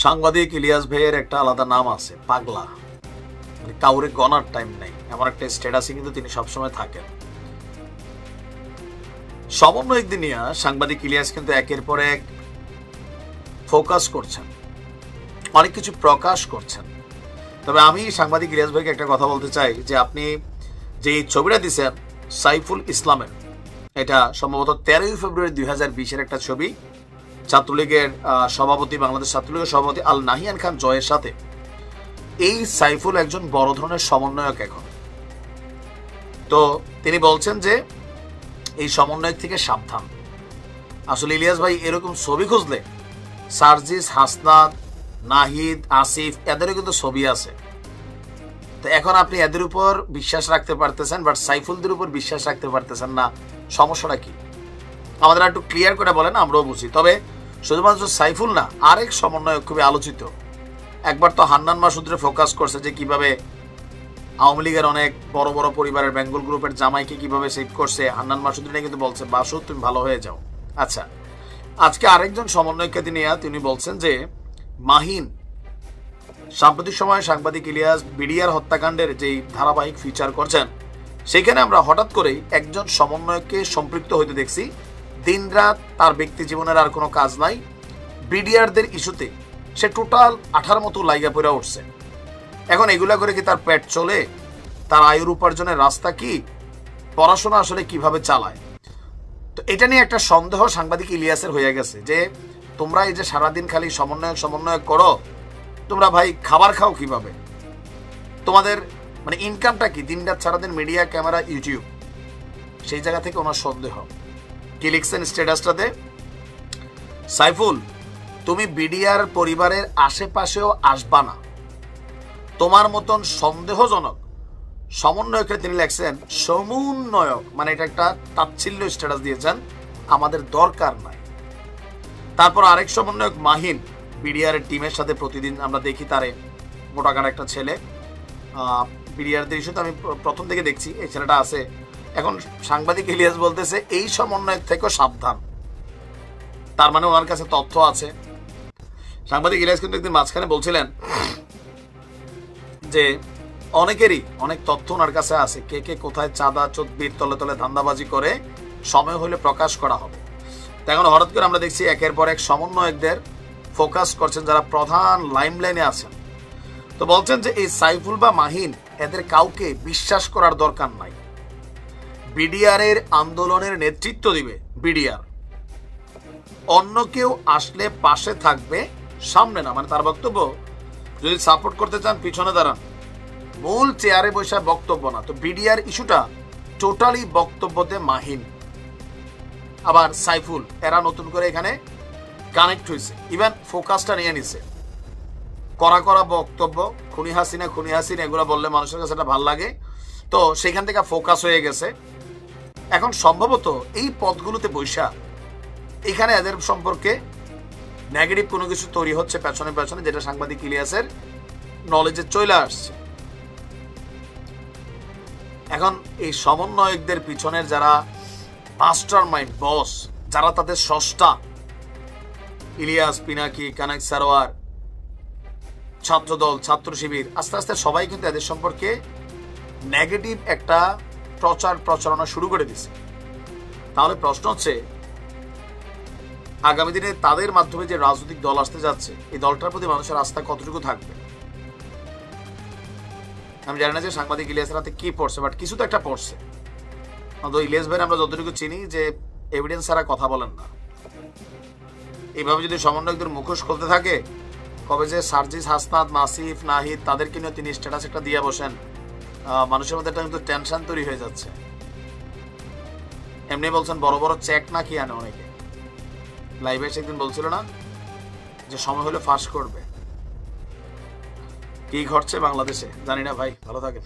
সাংবাদিক ইলিয়াস ভাইয়ের একটা আলাদা নাম আছে, পাগলা। মানে কাউরে গনার টাইম নেই, এমন একটা স্ট্যাটাসে কিন্তু তিনি সবসময় থাকেন। সমন্বয়ক দিনিয়া সাংবাদিক ইলিয়াস কিন্তু একের পর এক ফোকাস করছেন, অনেক কিছু প্রকাশ করছেন। তবে আমি সাংবাদিক ইলিয়াস ভাইকে একটা কথা বলতে চাই যে আপনি যে ছবিটা দিচ্ছেন সাইফুল ইসলামের, এটা সম্ভবত 13 ফেব্রুয়ারি 2020-এর একটা ছবি। ছাত্রলীগের সভাপতি, বাংলাদেশ ছাত্রলীগের সভাপতি আল নাহিয়ান খান জয়ের সাথে এই সাইফুল একজন বড় ধরনের সমন্বয়ক এখন। তো তিনি বলছেন যে এই সমন্বয়ক থেকে সাবধান। আসলে ইলিয়াস ভাই এরকম ছবি খুঁজলে সার্জিস, হাসনাত, নাহিদ, আসিফ এদেরও কিন্তু ছবি আছে। তো এখন আপনি এদের উপর বিশ্বাস রাখতে পারতেছেন, বাট সাইফুলদের উপর বিশ্বাস রাখতে পারতেছেন না। সমস্যাটা কি আমাদের একটু ক্লিয়ার করে বলেন, আমরাও বুঝি। তবে শুধুমাত্র সাইফুল না, আরেক সমন্বয়ক খুবই আলোচিত। একবার তো হান্নান মাসুদরে ফোকাস করছে যে কিভাবে আওয়ামী লীগের অনেক বড় বড় পরিবারের বেঙ্গল গ্রুপের জামাইকে কিভাবে সেভ করছে। হান্নান মাসুদরে কিন্তু বলছে মাসুদ তুমি ভালো হয়ে যাও। আচ্ছা, আজকে আরেকজন সমন্বয়ককে তিনি বলছেন যে মাহিন সাম্প্রতিক সময়ে সাংবাদিক ইলিয়াস বিডিআর হত্যাকাণ্ডের যেই ধারাবাহিক ফিচার করছেন, সেখানে আমরা হঠাৎ করেই একজন সমন্বয়ককে সম্পৃক্ত হইতে দেখছি। দিনরাত তার ব্যক্তি জীবনের আর কোনো কাজ নাই, বিডিআরদের ইস্যুতে সে টোটাল 18 মতো লাইগা পড়া উঠছে। এখন এগুলা করে কি তার পেট চলে? তার আয়ের উপার্জনের রাস্তা কি? পড়াশোনা আসলে কিভাবে চালায়? তো এটা নিয়ে একটা সন্দেহ সাংবাদিক ইলিয়াসের হয়ে গেছে যে তোমরা এই যে সারাদিন খালি সমন্বয়ক করো, তোমরা ভাই খাবার খাও কিভাবে? তোমাদের মানে ইনকামটা কি? দিনরাত সারাদিন মিডিয়া, ক্যামেরা, ইউটিউব। সেই জায়গা থেকে ওনার সন্দেহ। কি লিখছেন স্ট্যাটাসটাতে? সাইফুল, তুমি বিডিআর পরিবারের আশেপাশেও আসবা না। তোমার মতন সন্দেহজনক সমন্বয়কে তিনি লেখছেন সমন্বয়ক, মানে এটা একটা তাচ্ছিল্য স্ট্যাটাস দিয়েছেন, আমাদের দরকার নাই। তারপর আরেক সমন্বয়ক মাহিন, বিডিআর এর টিমের সাথে প্রতিদিন আমরা দেখি তারে, মোটাকার একটা ছেলে। বিডিআরদের ইস্যুতে আমি প্রথম থেকে দেখছি এই ছেলেটা আছে। এখন সাংবাদিক ইলিয়াস বলতেছে এই সমন্বয়ক থেকেও সাবধান। তার মানে ওনার কাছে তথ্য আছে। সাংবাদিক ইলিয়াস কিন্তু একদিন মাঝখানে বলছিলেন যে অনেকেরই অনেক তথ্য ওনার কাছে আছে, কে কে কোথায় চাঁদা চুক্তির তলে তলে ধান্দাবাজি করে, সময় হলে প্রকাশ করা হবে। এখন হঠাৎ করে আমরা দেখছি একের পর এক সমন্বয়কদের ফোকাস করছেন যারা প্রধান লাইমলাইনে আছেন। তো বলছেন যে এই সাইফুল বা মাহিন এদের কাউকে বিশ্বাস করার দরকার নাই। বিডিআর এর আন্দোলনের নেতৃত্ব দিবে বিডিআর, অন্য কেউ আসলে পাশে থাকবে, সামনে না। মানে তার বক্তব্য, যদি সাপোর্ট করতে চান পিছনে দাঁড়ান, মূল চেয়ারে বসে বক্তব্য না। তো বিডিআর ইস্যুটা টোটালি বক্তব্যতে মাহিন আবার সাইফুল এরা নতুন করে এখানে কানেক্ট হয়েছে, ইভেন ফোকাসটা নিয়ে নিছে। করা বক্তব্য, খুনি হাসিনা এগুলো বললে মানুষের কাছে এটা ভাল লাগে, তো সেখান থেকে ফোকাস হয়ে গেছে। এখন সম্ভবত এই পদগুলোতে বৈশা এখানে এদের সম্পর্কে নেগেটিভ কোনো কিছু তৈরি হচ্ছে পেছনে পেছনে, যেটা সাংবাদিক ইলিয়াসের নলেজে চলে আসছে। এখন এই সমন্বয়কদের পিছনের যারা মাস্টার মাইন্ড, বস, যারা তাদের স্রষ্টা, ইলিয়াস, পিনাকি, কানাক সারোয়ার, ছাত্রদল, ছাত্র শিবির, আস্তে আস্তে সবাই কিন্তু এদের সম্পর্কে নেগেটিভ একটা প্রচারণা শুরু করে দিছে। তাহলে প্রশ্ন হচ্ছে আগামী দিনে তাদের মাধ্যমে যে রাজনৈতিক দল আসতে যাচ্ছে, এই দলটার প্রতি মানুষের আস্থা কতটুকু থাকবে? আমি জানি না যে সাংবাদিক ইলিয়াসের হাতে কি পড়ছে, বাট কিছু তো একটা পড়ছে। ইলিয়াস ভাই আমরা যতটুকু চিনি যে এভিডেন্স ছাড়া কথা বলেন না। এইভাবে যদি সমন্বয়কদের মুখোশ খুলতে থাকে, কবে যে সার্জিস, হাসনাত, নাসিফ, নাহিদ তাদেরকে নিয়ে তিনি স্ট্যাটাস একটা দিয়ে বসেন, মানুষের মধ্যে একটা কিন্তু টেনশন তৈরি হয়ে যাচ্ছে। এমনি বলছেন বড় বড় চেক না কি আনে অনেকে, লাইভে এসে একদিন বলছিল না যে সময় হলে ফাঁস করবে। কি ঘটছে বাংলাদেশে জানি না ভাই, ভালো থাকেন।